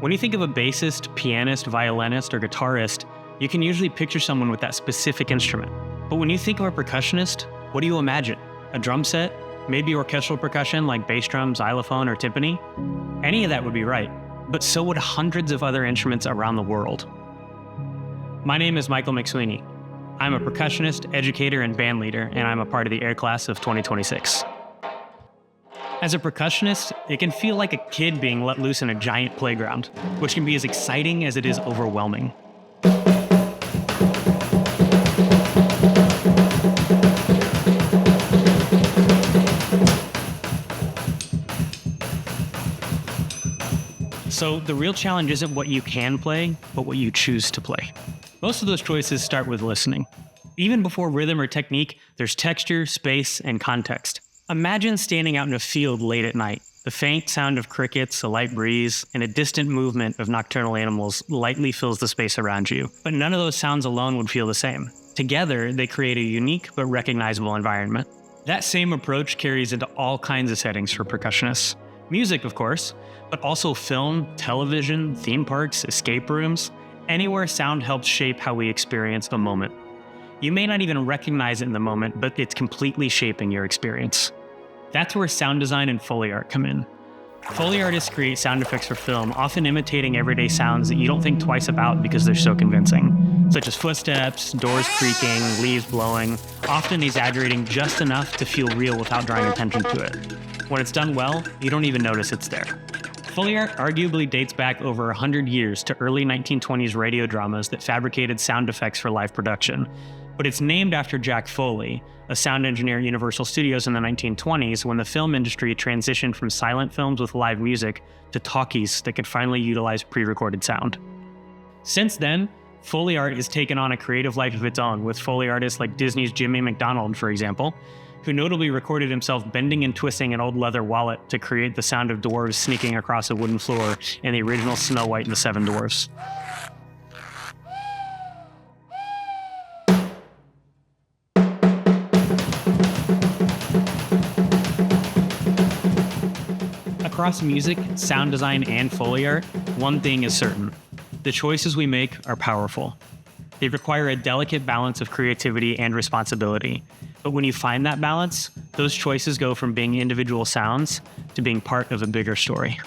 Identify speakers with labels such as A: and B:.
A: When you think of a bassist, pianist, violinist, or guitarist, you can usually picture someone with that specific instrument. But when you think of a percussionist, what do you imagine? A drum set? Maybe orchestral percussion like bass drum, xylophone, or timpani? Any of that would be right, but so would hundreds of other instruments around the world. My name is Michael McSweeney. I'm a percussionist, educator, and band leader, and I'm a part of the Air Class of 2026. As a percussionist, it can feel like a kid being let loose in a giant playground, which can be as exciting as it is overwhelming. So the real challenge isn't what you can play, but what you choose to play. Most of those choices start with listening. Even before rhythm or technique, there's texture, space, and context. Imagine standing out in a field late at night. The faint sound of crickets, a light breeze, and a distant movement of nocturnal animals lightly fills the space around you. But none of those sounds alone would feel the same. Together, they create a unique but recognizable environment. That same approach carries into all kinds of settings for percussionists. Music, of course, but also film, television, theme parks, escape rooms, anywhere sound helps shape how we experience a moment. You may not even recognize it in the moment, but it's completely shaping your experience. That's where sound design and Foley art come in. Foley artists create sound effects for film, often imitating everyday sounds that you don't think twice about because they're so convincing, such as footsteps, doors creaking, leaves blowing, often exaggerating just enough to feel real without drawing attention to it. When it's done well, you don't even notice it's there. Foley art arguably dates back over 100 years to early 1920s radio dramas that fabricated sound effects for live production. But it's named after Jack Foley, a sound engineer at Universal Studios in the 1920s when the film industry transitioned from silent films with live music to talkies that could finally utilize pre-recorded sound. Since then, Foley art has taken on a creative life of its own, with Foley artists like Disney's Jimmy McDonald, for example, who notably recorded himself bending and twisting an old leather wallet to create the sound of dwarves sneaking across a wooden floor in the original Snow White and the Seven Dwarfs. Across music, sound design, and Foley art, one thing is certain. The choices we make are powerful. They require a delicate balance of creativity and responsibility. But when you find that balance, those choices go from being individual sounds to being part of a bigger story.